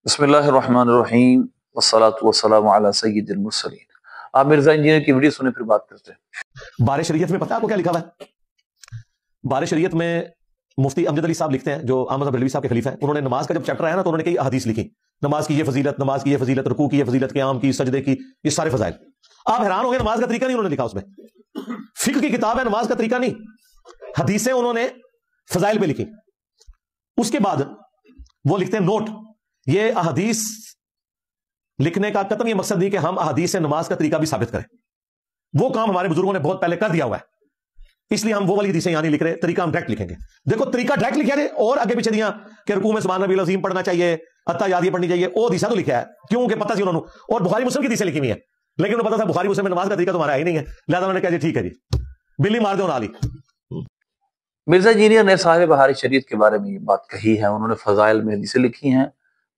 بسم اللہ الرحمن الرحیم والصلاة والسلام علی سید المرسلین۔ آپ مرزا انجینئر کی ویڈیو سنے پھر بات کرتے ہیں۔ بار شریعت میں پتہ آپ کو کیا لکھا ہوا ہے؟ بار شریعت میں مفتی امجد علی صاحب لکھتے ہیں، جو احمد بریلوی صاحب کے خلیفہ ہیں۔ انہوں نے نماز کا جب چیپٹر آیا نا تو انہوں نے کئی احادیث لکھی، نماز کی یہ فضیلت، نماز کی یہ فضیلت، رکوع کی یہ فضیلت، قیام کی، سجدے کی، یہ سارے فضائل۔ آپ حیران ہو گئے، نماز کا طریقہ نہیں انہوں نے لکھا اس میں۔ فقہ کی کتاب ہے، نماز کا طریقہ نہیں، حدیثیں انہوں نے فضائل پہ لکھی۔ اس کے بعد وہ لکھتے ہیں نوٹ، یہ احادیث لکھنے کا قطعاً یہ مقصد نہیں کہ ہم احادیث سے نماز کا طریقہ بھی ثابت کریں، وہ کام ہمارے بزرگوں نے بہت پہلے کر دیا ہوا ہے، اس لیے ہم وہ والی حدیثیں یہاں نہیں لکھ رہے، طریقہ ہم ڈائریکٹ لکھیں گے۔ دیکھو طریقہ ڈائریکٹ لکھا ہے اور آگے پیچھے دیا کہ رکوع میں سبحان ربی العظیم پڑھنا چاہیے، اتحیات پڑھنی چاہیے، وہ حدیثیں تو لکھا ہے، کیوں کہ پتہ سی انہوں نے، اور بخاری مسلم کی حدیثیں لکھی ہوئی ہیں، لیکن انہیں پتہ تھا بخاری مسلم میں نماز کا طریقہ تمہارا ہی نہیں ہے، لہذا انہوں نے کہا جی ٹھیک ہے جی بلی مار دو نالی۔ مرزا انجینئر نے صاحب بہاری شریعت کے بارے میں یہ بات کہی ہے، انہوں نے فضائل میں حدیثیں لکھی ہیں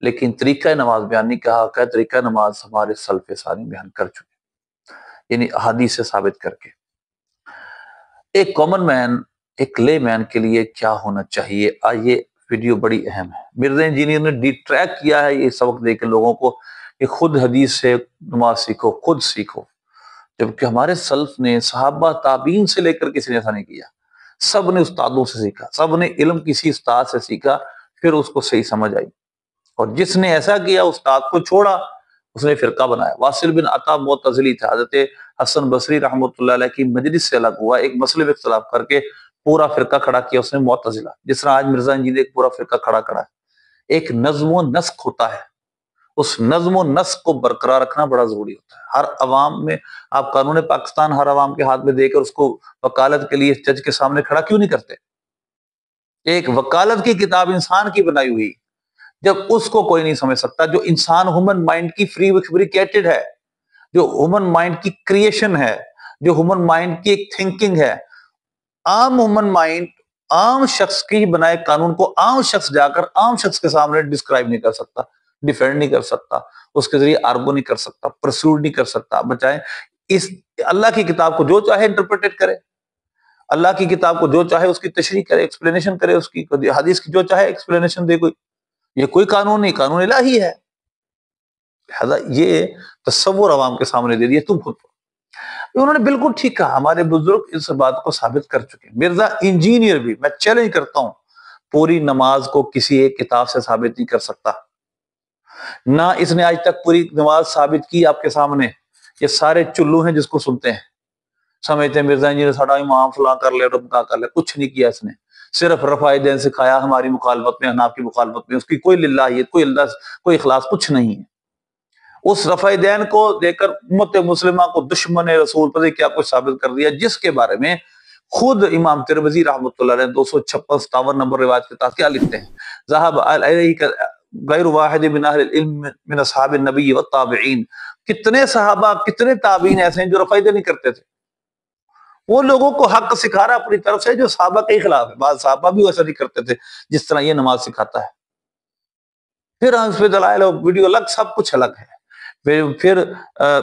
لیکن طریقہ نماز بیان نہیں کہا، کہ طریقہ نماز ہمارے سلف ثانی بیان کر چکے، یعنی احادیث سے ثابت کر کے۔ ایک کامن مین، ایک لے مین کے لیے کیا ہونا چاہیے، یہ ویڈیو بڑی اہم ہے۔ مرزا انجینئر نے ڈی ٹریک کیا ہے یہ سبق دے کے لوگوں کو کہ خود حدیث سے نماز سیکھو، خود سیکھو، جبکہ ہمارے سلف نے، صحابہ تابعین سے لے کر کسی نے ایسا نہیں کیا، سب نے استادوں سے سیکھا، سب نے علم کسی استاد سے سیکھا، پھر اس کو صحیح سمجھ آئی، اور جس نے ایسا کیا استاد کو چھوڑا اس نے فرقہ بنایا۔ واصل بن عطا معتزلی تھا، حضرت حسن بصری رحمۃ اللہ علیہ کی مجلس سے الگ ہوا، ایک مسئلے میں اختلاف کر کے پورا فرقہ کھڑا کیا اس نے معتزلہ، جس طرح آج مرزا انجینئر ایک پورا فرقہ کھڑا ہے۔ ایک نظم و نسق ہوتا ہے، اس نظم و نسق کو برقرار رکھنا بڑا ضروری ہوتا ہے۔ ہر عوام میں آپ قانون پاکستان ہر عوام کے ہاتھ میں دے کر اس کو وکالت کے لیے جج کے سامنے کھڑا کیوں نہیں کرتے؟ ایک وکالت کی کتاب انسان کی بنائی ہوئی، جب اس کو کوئی نہیں سمجھ سکتا، جو انسان ہیومن مائنڈ کی فیبریکیٹڈ ہے، جو ہیومن مائنڈ کی کریشن ہے، جو ہیومن مائنڈ کی ایک تھنکنگ ہے، عام ہیومن مائنڈ عام شخص کی بنائے قانون کو عام شخص جا کر عام شخص کے سامنے ڈسکرائب نہیں کر سکتا، ڈیفینڈ نہیں کر سکتا، اس کے ذریعے آرگو نہیں کر سکتا، پرسوڈ نہیں کر سکتا، بچائیں اس اللہ کی کتاب کو جو چاہے انٹرپریٹ کرے، اللہ کی کتاب کو جو چاہے اس کی تشریح کرے، ایکسپلینیشن کرے، اس کی حدیث کی جو چاہے ایکسپلینیشن دے، کوئی یہ کوئی قانون نہیں، قانون الہی ہے، لہذا یہ تصور عوام کے سامنے دے دیا تم خود۔ انہوں نے بالکل ٹھیک کہا، ہمارے بزرگ اس بات کو ثابت کر چکے ہیں۔ مرزا انجینئر بھی، میں چیلنج کرتا ہوں، پوری نماز کو کسی ایک کتاب سے ثابت نہیں کر سکتا، نہ اس نے آج تک پوری نماز ثابت کی آپ کے سامنے۔ یہ سارے چلو ہیں جس کو سنتے ہیں، سمجھتے ہیں مرزا انجینئر ساڑا امام فلاں کر لے، رب کا کر لے، کچھ نہیں کیا اس نے، صرف رفع دین سکھایا ہماری مخالفت میں، حناف کی مخالفت میں، اس کی کوئی للہیت، کوئی اللہ، کوئی اخلاص کچھ نہیں ہے۔ اس رفع دین کو دے کر امت مسلمہ کو دشمن رسول پر کیا کچھ ثابت کر دیا، جس کے بارے میں خود امام ترمذی رحمۃ اللہ علیہ 256 نمبر روایت کے تحت کیا لکھتے ہیں؟ ذهب علیہ غیر واحد من اہل العلم من اصحاب النبی والتابعین، کتنے صحابہ کتنے تابعین ایسے ہیں جو رفع دین نہیں کرتے تھے، وہ لوگوں کو حق سکھا رہا اپنی طرف سے جو صحابہ کے خلاف ہے، بعض صحابہ بھی ویسا نہیں کرتے تھے جس طرح یہ نماز سکھاتا ہے۔ پھر اس پہ دلائل ویڈیو الگ، سب کچھ الگ ہے۔ پھر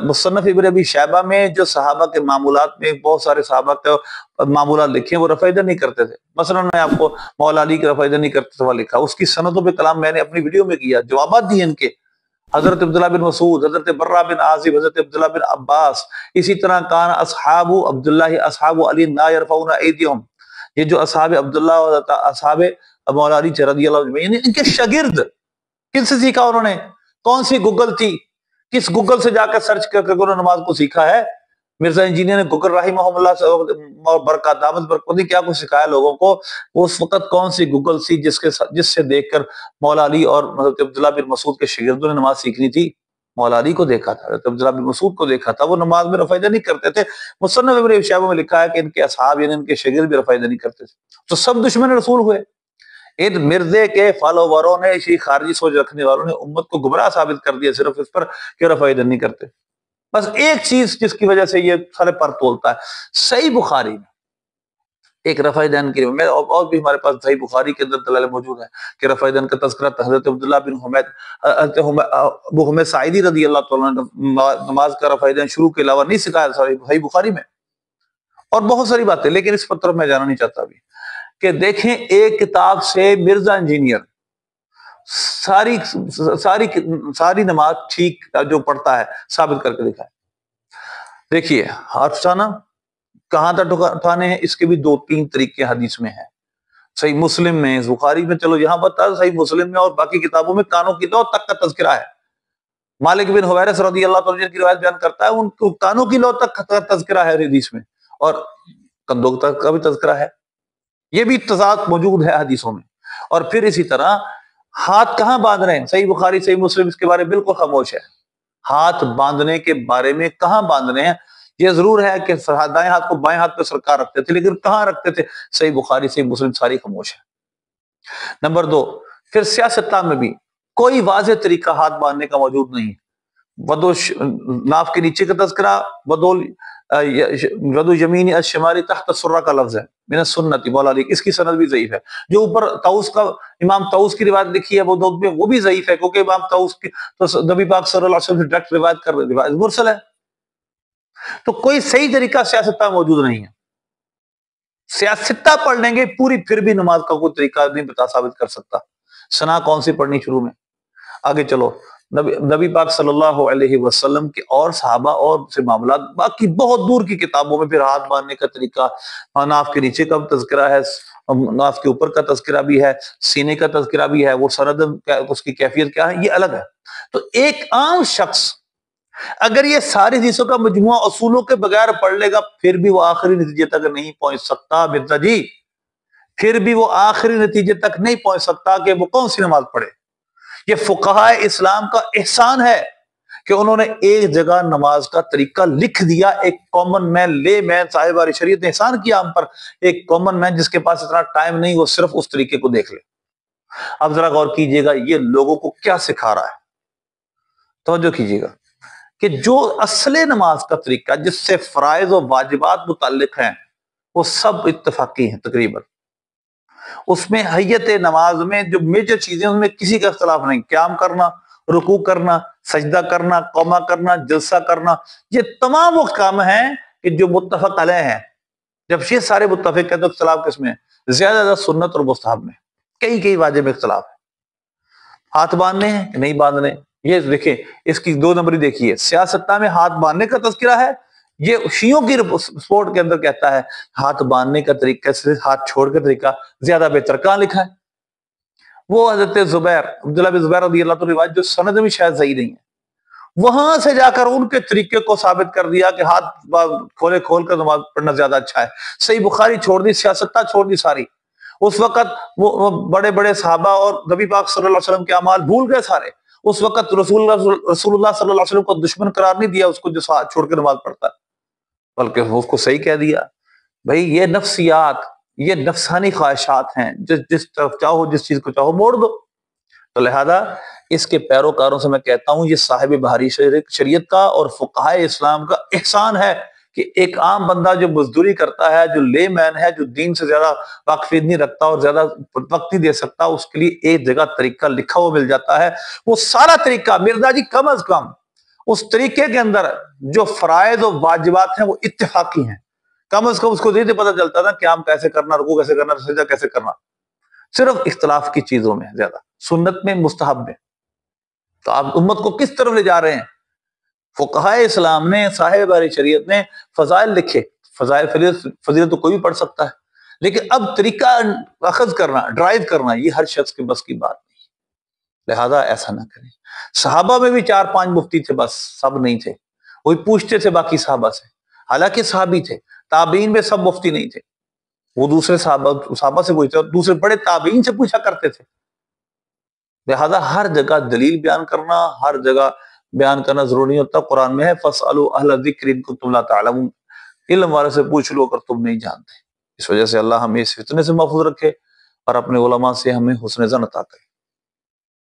مصنف ابن ابی شیبہ میں جو صحابہ کے معمولات میں بہت سارے صحابہ کے معمولات لکھے ہیں، وہ رفع دین نہیں کرتے تھے۔ مثلا میں آپ کو مولا علی کے رفع دین نہیں کرتے تھے لکھا، اس کی سندوں پہ کلام میں نے اپنی ویڈیو میں کیا، جوابات دیے ان کے، حضرت عبداللہ بن مسعود، حضرت برہ بن عازب، حضرت عبداللہ بن عباس، اسی طرح کان اصحاب عبداللہ اصحاب علی لا یرفعون ایدیہم، یہ جو اصحاب عبداللہ اور اصحاب مولا علی رضی اللہ عنہ، یعنی ان کے شاگرد، کن سے سیکھا انہوں نے؟ کون سی گوگل تھی؟ کس گوگل سے جا کر سرچ کر کے انہوں نے نماز کو سیکھا ہے؟ مرزا انجینئر نے گوگل رحمہ اللہ سے برکات دامت برکت کیا کچھ سکھایا لوگوں کو؟ اس وقت کون سی گوگل سی جس سے دیکھ کر مولا علی اور حضرت عبداللہ بن مسعود کے شاگردوں نے نماز سیکھنی تھی؟ مولا علی کو دیکھا تھا، حضرت عبداللہ بن مسعود کو دیکھا تھا، وہ نماز میں رفع دین نہیں کرتے تھے۔ مصنف ابن ابی شیبہ میں لکھا ہے کہ ان کے اصحاب یعنی ان کے شاگرد بھی رفع دین نہیں کرتے تھے، تو سب دشمن رسول ہوئے۔ ان مرزے کے فالووروں نے، اسی خارجی سوچ رکھنے والوں نے امت کو گمراہ ثابت کر دیا صرف اس پر کہ رفع دین نہیں کرتے۔ بس ایک چیز جس کی وجہ سے یہ سارے پر تولتا ہے، صحیح بخاری میں ایک رفع دین کی، میں اور بھی ہمارے پاس صحیح بخاری کے اندر دلائل موجود ہیں کہ رفع دین کا تذکرہ حضرت عبداللہ بن حمید، حضرت ابو حمید ساعدی رضی اللہ تعالیٰ نے نماز کا رفع دین شروع کے علاوہ نہیں سکھایا صحیح بخاری میں، اور بہت ساری باتیں، لیکن اس پر طرف میں جانا نہیں چاہتا ابھی، کہ دیکھیں ایک کتاب سے مرزا انجینئر ساری ساری ساری نماز ٹھیک جو پڑھتا ہے ثابت کر کے دکھائے. دیکھیے ہاتھ اٹھانا کہاں تک اٹھانے ہیں، اس کے بھی 2-3 طریقے حدیث میں ہیں. صحیح مسلم میں، بخاری میں، چلو یہاں بتا، صحیح مسلم میں اور باقی کتابوں میں کانوں کی لو تک کا تذکرہ ہے. مالک بن حویرث رضی اللہ تعالیٰ کی روایت بیان کرتا ہے ان کو کانوں کی لو تک کا تذکرہ ہے حدیث میں، اور کندھوں تک کا بھی تذکرہ ہے. یہ بھی تضاد موجود ہے حدیثوں میں. اور پھر اسی طرح ہاتھ کہاں باندھ رہے ہیں، صحیح بخاری صحیح مسلم اس کے بارے میں بالکل خاموش ہے. ہاتھ باندھنے کے بارے میں کہاں باندھ رہے ہیں، یہ ضرور ہے کہ دائیں ہاتھ کو بائیں ہاتھ پہ سرکار رکھتے تھے، لیکن کہاں رکھتے تھے، صحیح بخاری صحیح مسلم ساری خاموش ہے. نمبر 2، پھر سیاستہ میں بھی کوئی واضح طریقہ ہاتھ باندھنے کا موجود نہیں. ودو ناف کے نیچے کا تذکرہ، ودو یمینی الشمالی تحت سرہ کا لفظ ہے من السنت مولا علی، اس کی سند بھی ضعیف ہے. جو اوپر طاؤس کا امام طاؤس کی روایت لکھی ہے وہ دودھ میں، وہ بھی ضعیف ہے، کیونکہ امام طاؤس کی تو نبی پاک صلی اللہ علیہ وسلم سے ڈائریکٹ روایت کر رہے، روایت مرسل ہے. تو کوئی صحیح طریقہ سیاستہ موجود نہیں ہے. سیاستہ پڑھ لیں گے پوری، پھر بھی نماز کا کوئی طریقہ نہیں بتا ثابت کر سکتا. ثنا کون سی پڑھنی شروع میں، آگے چلو. نبی پاک صلی اللہ علیہ وسلم کے اور صحابہ اور سے معاملات باقی بہت دور کی کتابوں میں پھر ہاتھ باندھنے کا طریقہ، ناف کے نیچے کا تذکرہ ہے، ناف کے اوپر کا تذکرہ بھی ہے، سینے کا تذکرہ بھی ہے، وہ سند اس کی کیفیت کیا ہے یہ الگ ہے. تو ایک عام شخص اگر یہ ساری حدیثوں کا مجموعہ اصولوں کے بغیر پڑھ لے گا پھر بھی وہ آخری نتیجے تک نہیں پہنچ سکتا. مرزا جی پھر بھی وہ آخری نتیجے تک نہیں پہنچ سکتا کہ وہ کون سی نماز پڑھے. یہ فقہائے اسلام کا احسان ہے کہ انہوں نے ایک جگہ نماز کا طریقہ لکھ دیا. ایک کامن مین، لے مین، صاحب والی شریعت نے احسان کیا ہم پر. ایک کامن مین جس کے پاس اتنا ٹائم نہیں، وہ صرف اس طریقے کو دیکھ لے. اب ذرا غور کیجئے گا یہ لوگوں کو کیا سکھا رہا ہے. توجہ کیجئے گا کہ جو اصل نماز کا طریقہ جس سے فرائض و واجبات متعلق ہیں وہ سب اتفاقی ہیں تقریباً. اس میں حیت نماز میں جو میجر چیزیں ان میں کسی کا اختلاف نہیں. قیام کرنا، رکوع کرنا، سجدہ کرنا، قوما کرنا، جلسہ کرنا، یہ تمام وہ کام ہیں کہ جو متفق علیہ ہیں. جب یہ سارے متفق ہیں تو اختلاف کس میں ہے؟ زیادہ زیادہ سنت اور مستحب میں. کئی واجب میں اختلاف ہے. ہاتھ باندھنے ہیں کہ نہیں باندھنے، یہ دیکھیں اس کی 2 نمبری دیکھیے. سیاستہ میں ہاتھ باندھنے کا تذکرہ ہے. یہ شیعوں کی سپورٹ کے اندر کہتا ہے ہاتھ باندھنے کا طریقہ سے ہاتھ چھوڑ کے طریقہ زیادہ بہتر. کہاں لکھا ہے؟ وہ حضرت زبیر، عبداللہ بن زبیر رضی اللہ تعالیٰ روایت جو سند میں شاید صحیح نہیں ہے، وہاں سے جا کر ان کے طریقے کو ثابت کر دیا کہ ہاتھ کھول کر نماز پڑھنا زیادہ اچھا ہے. صحیح بخاری چھوڑ دی، سیاستہ چھوڑ دی ساری. اس وقت وہ بڑے بڑے صحابہ اور نبی پاک صلی اللہ علیہ وسلم کے اعمال بھول گئے سارے. اس وقت رسول اللہ صلی اللہ علیہ وسلم کو دشمن قرار نہیں دیا اس کو جو ہاتھ چھوڑ کے نماز پڑھتا ہے، بلکہ اس کو صحیح کہہ دیا. بھائی یہ نفسیات، یہ نفسانی خواہشات ہیں، جس طرف چاہو، جس چیز کو چاہو موڑ دو. تو لہذا اس کے پیروکاروں سے میں کہتا ہوں یہ صاحب بہاری شریعت کا اور فقہائے اسلام کا احسان ہے کہ ایک عام بندہ جو مزدوری کرتا ہے، جو لے مین ہے، جو دین سے زیادہ واقفیت نہیں رکھتا اور زیادہ وقت نہیں دے سکتا، اس کے لیے ایک جگہ طریقہ لکھا ہوا مل جاتا ہے. وہ سارا طریقہ مرزا جی کم از کم اس طریقے کے اندر جو فرائض و واجبات ہیں وہ اتفاقی ہیں. کم از کم اس کو یہ پتہ چلتا تھا قیام کیسے کرنا، رکوع کیسے کرنا، سجدہ کیسے کرنا. صرف اختلاف کی چیزوں میں زیادہ، سنت میں، مستحب میں. تو آپ امت کو کس طرف لے جا رہے ہیں؟ فقہائے اسلام نے، صاحب باری شریعت نے فضائل لکھے. فضائل فضیلت تو کوئی بھی پڑھ سکتا ہے، لیکن اب طریقہ اخذ کرنا، ڈرائیو کرنا، یہ ہر شخص کے بس کی بات نہیں. لہذا ایسا نہ کریں. صحابہ میں بھی 4-5 مفتی تھے، بس سب نہیں تھے. وہی پوچھتے تھے باقی صحابہ سے، حالانکہ صحابی تھے. تابعین میں سب مفتی نہیں تھے، وہ دوسرے صحابہ سے پوچھتے، دوسرے بڑے تابعین سے پوچھا کرتے تھے. لہذا ہر جگہ دلیل بیان کرنا، ہر جگہ بیان کرنا ضروری نہیں ہوتا. قرآن میں ہے فَاسْأَلُوا أَهْلَ الذِّكْرِ إِن كُنتُمْ لَا تَعْلَمُونَ، علم والے سے پوچھ لو اگر تم نہیں جانتے. اس وجہ سے اللہ ہمیں اس فتنے سے محفوظ رکھے اور اپنے علماء سے ہمیں حسن ظن عطا کرے.